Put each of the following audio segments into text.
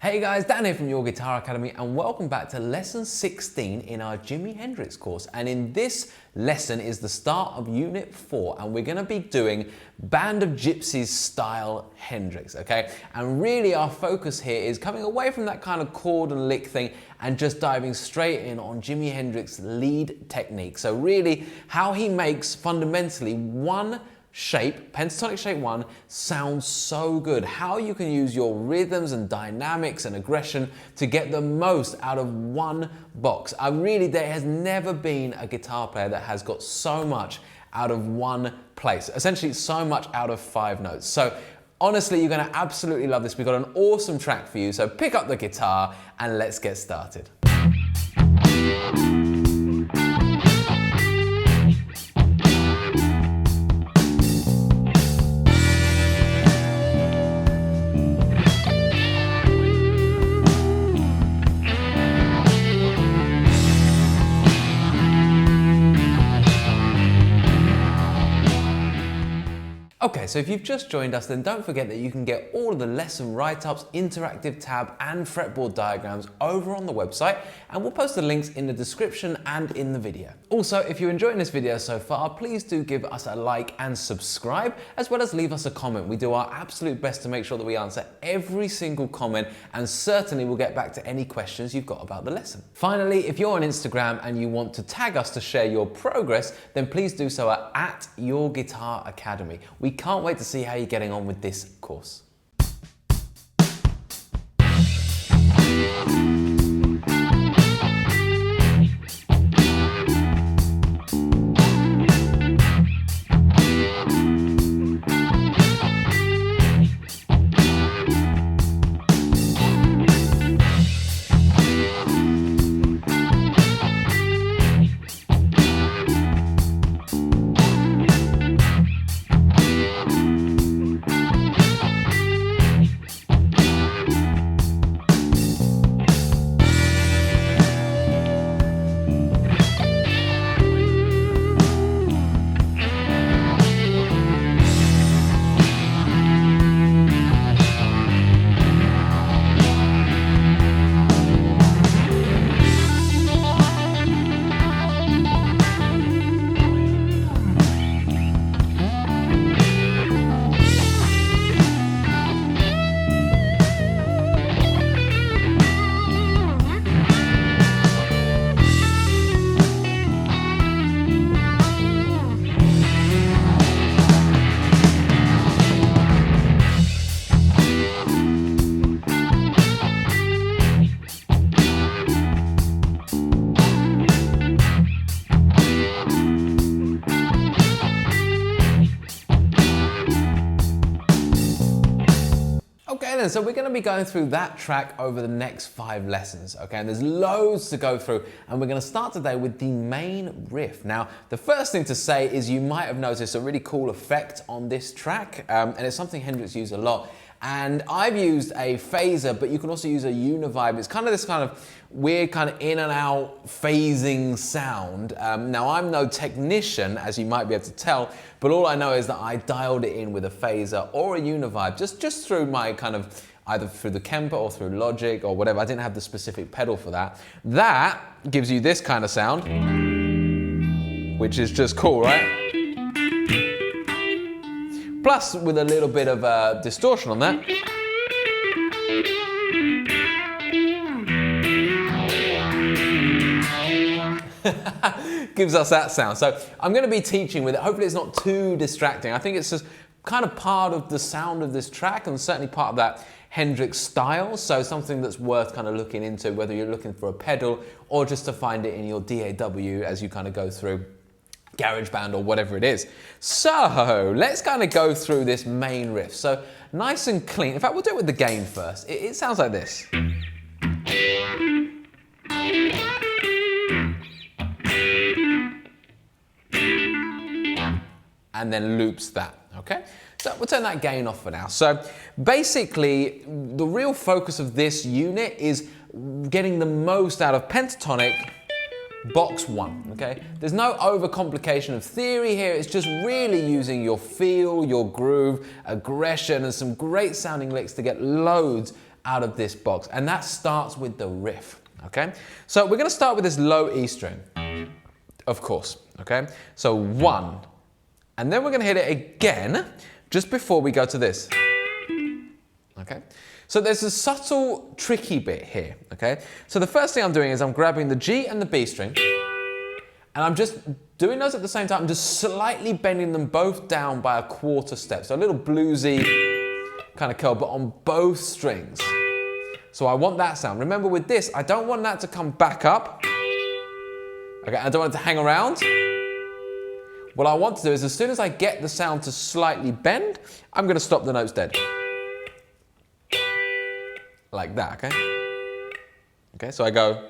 Hey guys, Dan here from Your Guitar Academy and welcome back to lesson 16 in our Jimi Hendrix course. And in this lesson is the start of unit 4 and we're going to be doing Band of Gypsys style Hendrix, okay? And really our focus here is coming away from that kind of chord and lick thing and just diving straight in on Jimi Hendrix lead technique. So really how he makes fundamentally one shape, pentatonic shape 1, sounds so good. How you can use your rhythms and dynamics and aggression to get the most out of one box. There has never been a guitar player that has got so much out of one place. Essentially so much out of 5 notes. So honestly, you're going to absolutely love this. We've got an awesome track for you. So pick up the guitar and let's get started. Okay, so if you've just joined us, then don't forget that you can get all of the lesson write-ups, interactive tab, and fretboard diagrams over on the website, and we'll post the links in the description and in the video. Also, if you're enjoying this video so far, please do give us a like and subscribe, as well as leave us a comment. We do our absolute best to make sure that we answer every single comment, and certainly we'll get back to any questions you've got about the lesson. Finally, if you're on Instagram and you want to tag us to share your progress, then please do so at Your Guitar Academy. We can't wait to see how you're getting on with this course. So we're going to be going through that track over the next 5 lessons, okay? And there's loads to go through, and we're going to start today with the main riff. Now, the first thing to say is you might have noticed a really cool effect on this track, and it's something Hendrix used a lot. And I've used a phaser, but you can also use a univibe. It's kind of this kind of weird kind of in and out phasing sound. Now I'm no technician, as you might be able to tell, but all I know is that I dialed it in with a phaser or a univibe, just through my kind of, either through the Kemper or through Logic or whatever. I didn't have the specific pedal for that. That gives you this kind of sound, which is just cool, right? Plus, with a little bit of distortion on that. Gives us that sound. So I'm going to be teaching with it. Hopefully it's not too distracting. I think it's just kind of part of the sound of this track and certainly part of that Hendrix style. So something that's worth kind of looking into, whether you're looking for a pedal or just to find it in your DAW as you kind of go through GarageBand or whatever it is. So let's kind of go through this main riff. So nice and clean. In fact, we'll do it with the gain first. It sounds like this. And then loops that, okay? So we'll turn that gain off for now. So basically, the real focus of this unit is getting the most out of pentatonic box 1, okay? There's no overcomplication of theory here. It's just really using your feel, your groove, aggression, and some great sounding licks to get loads out of this box, and that starts with the riff, okay? So we're gonna start with this low E string, of course, okay? So 1, and then we're gonna hit it again just before we go to this, okay? So there's a subtle, tricky bit here, okay? So the first thing I'm doing is I'm grabbing the G and the B string, and I'm just doing those at the same time. I'm just slightly bending them both down by a quarter step. So a little bluesy kind of curl, but on both strings. So I want that sound. Remember with this, I don't want that to come back up. Okay, I don't want it to hang around. What I want to do is as soon as I get the sound to slightly bend, I'm gonna stop the notes dead. Like that, okay? Okay, so I go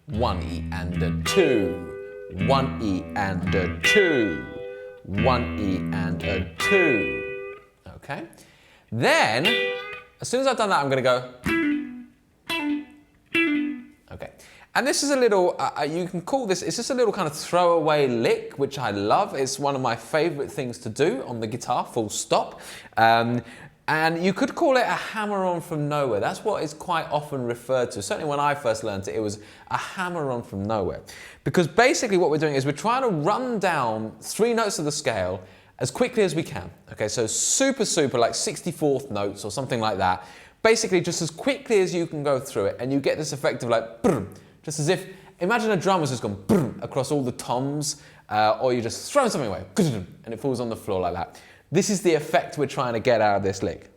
1 E and a 2, 1 E and a 2, 1 E and a 2, okay? Then, as soon as I've done that, I'm gonna go, okay. And this is a little, you can call this, it's just a little kind of throwaway lick, which I love. It's one of my favorite things to do on the guitar, full stop. And you could call it a hammer-on from nowhere. That's what is quite often referred to. Certainly when I first learned it, it was a hammer-on from nowhere. Because basically what we're doing is we're trying to run down 3 notes of the scale as quickly as we can. Okay, so super, like 64th notes or something like that. Basically just as quickly as you can go through it, and you get this effect of like, brr, just as if, imagine a drummer's just gone brr, across all the toms, or you're just throwing something away, and it falls on the floor like that. This is the effect we're trying to get out of this lick.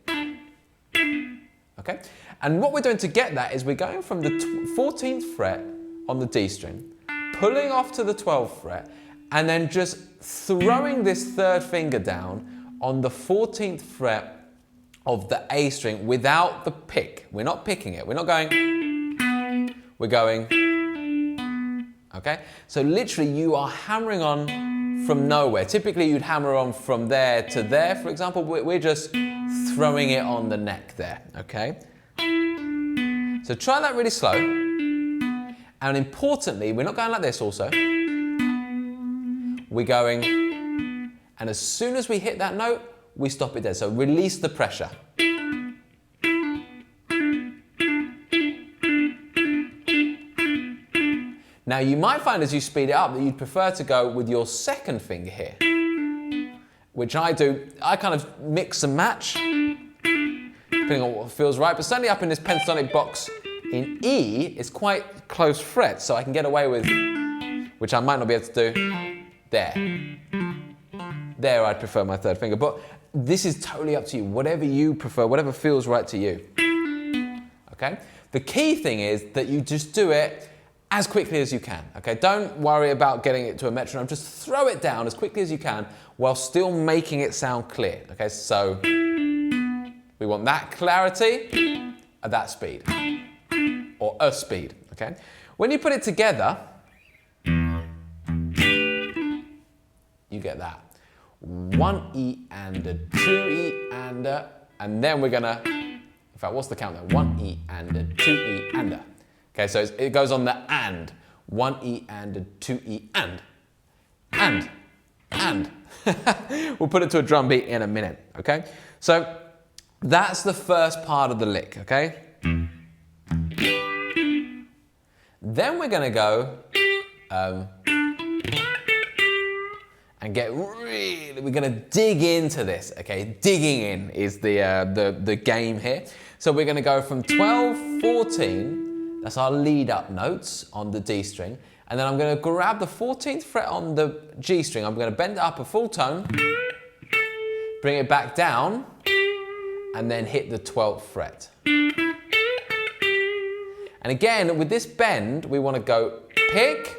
Okay? And what we're doing to get that is we're going from the 14th fret on the D string, pulling off to the 12th fret, and then just throwing this 3rd finger down on the 14th fret of the A string without the pick. We're not picking it. We're not going, we're going, okay? So literally you are hammering on from nowhere. Typically you'd hammer on from there to there, for example. We're just throwing it on the neck there, okay? So try that really slow. And importantly, we're not going like this also. We're going, and as soon as we hit that note, we stop it dead. So release the pressure. Now you might find as you speed it up that you'd prefer to go with your 2nd finger here, which I do. I kind of mix and match, depending on what feels right, but certainly up in this pentatonic box in E, it's quite close frets, so I can get away with, which I might not be able to do, there. There I'd prefer my 3rd finger, but this is totally up to you, whatever you prefer, whatever feels right to you, okay? The key thing is that you just do it as quickly as you can, okay? Don't worry about getting it to a metronome, just throw it down as quickly as you can while still making it sound clear, okay? So we want that clarity at that speed, or a speed, okay? When you put it together, you get that. 1 E and a 2 E and a, and then we're gonna, in fact, what's the count there? 1 E and a 2 E and a. Okay, so it goes on the and. 1 E and a 2 E and. We'll put it to a drum beat in a minute, okay? So that's the first part of the lick, okay? Then we're gonna go and get really, we're gonna dig into this, okay? Digging in is the game here. So we're gonna go from 12, 14, that's our lead up notes on the D string. And then I'm gonna grab the 14th fret on the G string. I'm gonna bend it up a full tone, bring it back down, and then hit the 12th fret. And again, with this bend, we wanna go pick,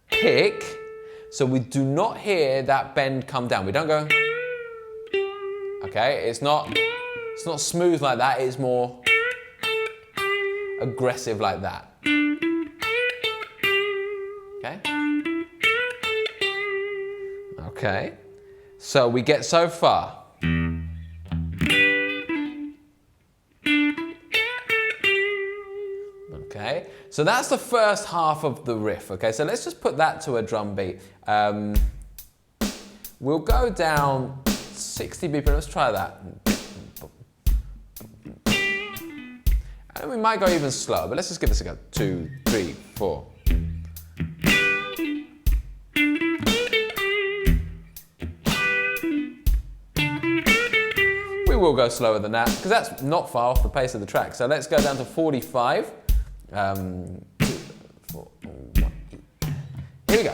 pick, so we do not hear that bend come down. We don't go, okay? It's not smooth like that, it's more aggressive like that. Okay? Okay. So we get so far. Okay, so that's the first half of the riff. Okay, so let's just put that to a drum beat. We'll go down 60 BPM. Let's try that. And we might go even slower, but let's just give this a go. 2, 3, 4. We will go slower than that, because that's not far off the pace of the track. So let's go down to 45. 2, 4, 1. Here we go.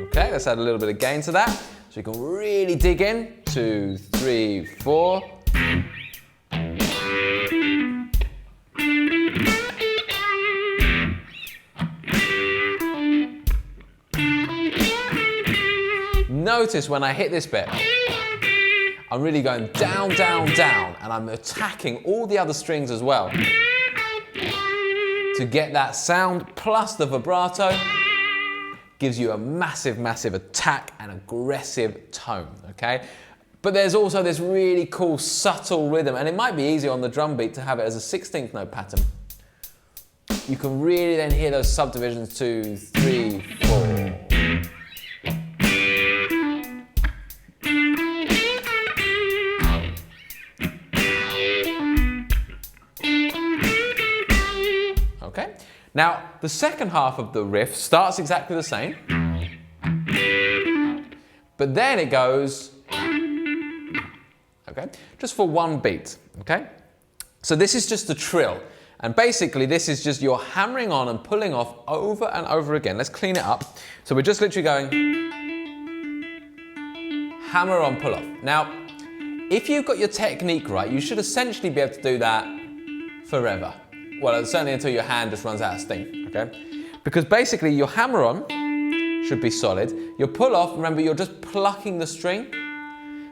Okay, let's add a little bit of gain to that, so you can really dig in. 2, 3, 4. Notice when I hit this bit, I'm really going down, down, down, and I'm attacking all the other strings as well to get that sound, plus the vibrato gives you a massive, massive attack and aggressive tone, okay? But there's also this really cool, subtle rhythm, and it might be easier on the drum beat to have it as a 16th note pattern. You can really then hear those subdivisions, 2, 3, 4. Okay? Now, the second half of the riff starts exactly the same, but then it goes, okay, just for one beat, okay? So this is just the trill, and basically this is just you're hammering on and pulling off over and over again. Let's clean it up. So we're just literally going hammer on, pull off. Now, if you've got your technique right, you should essentially be able to do that forever. Well, certainly until your hand just runs out of steam, okay? Because basically your hammer on should be solid. Your pull off, remember, you're just plucking the string.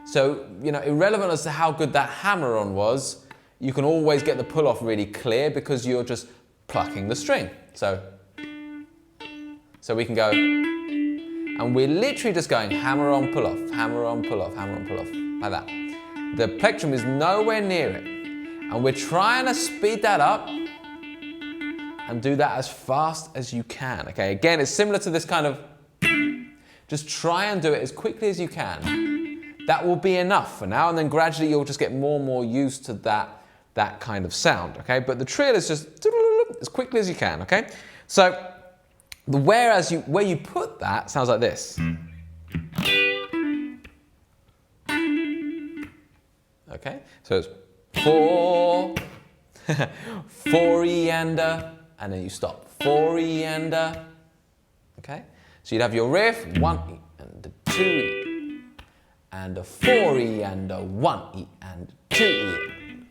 So, you know, irrelevant as to how good that hammer on was, you can always get the pull off really clear because you're just plucking the string. So we can go, and we're literally just going hammer on, pull off, hammer on, pull off, hammer on, pull off, like that. The plectrum is nowhere near it. And we're trying to speed that up and do that as fast as you can, okay? Again, it's similar to this kind of, just try and do it as quickly as you can. That will be enough for now, and then gradually you'll just get more and more used to that kind of sound, okay? But the trill is just as quickly as you can, okay? So, where you put that sounds like this. Okay, so it's 4, 4 E and then you stop. 4 E and okay? So you'd have your riff, 1 E and 2 E, and a 4 E and a 1 E and 2 E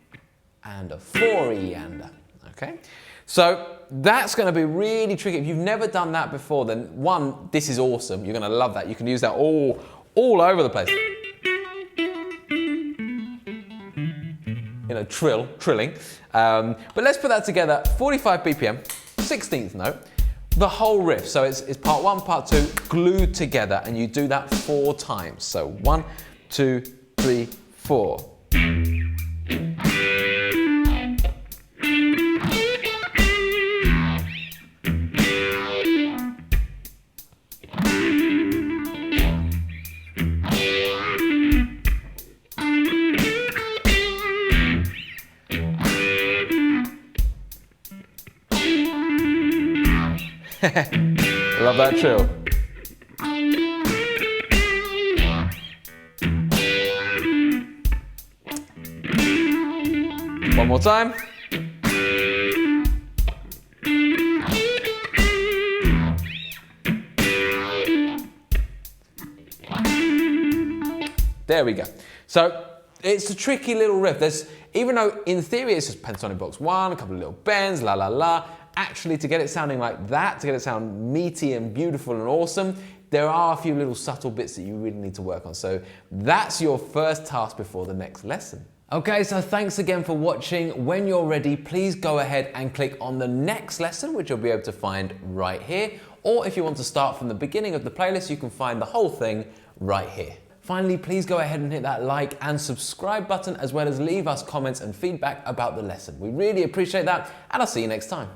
and a 4 E and okay? So that's going to be really tricky. If you've never done that before, then one, this is awesome. You're going to love that. You can use that all over the place. You know, trilling. But let's put that together, 45 BPM, 16th note, the whole riff. So it's part 1, part 2, glued together, and you do that 4 times. So 1, 2, 3, 4. Love that trill. One more time. There we go. So it's a tricky little riff. Even though in theory it's just pentatonic box 1, a couple of little bends, la la la. Actually, to get it sounding like that, to get it sound meaty and beautiful and awesome, there are a few little subtle bits that you really need to work on. So that's your first task before the next lesson. Okay, so thanks again for watching. When you're ready, please go ahead and click on the next lesson, which you'll be able to find right here. Or if you want to start from the beginning of the playlist, you can find the whole thing right here. Finally, please go ahead and hit that like and subscribe button, as well as leave us comments and feedback about the lesson. We really appreciate that, and I'll see you next time.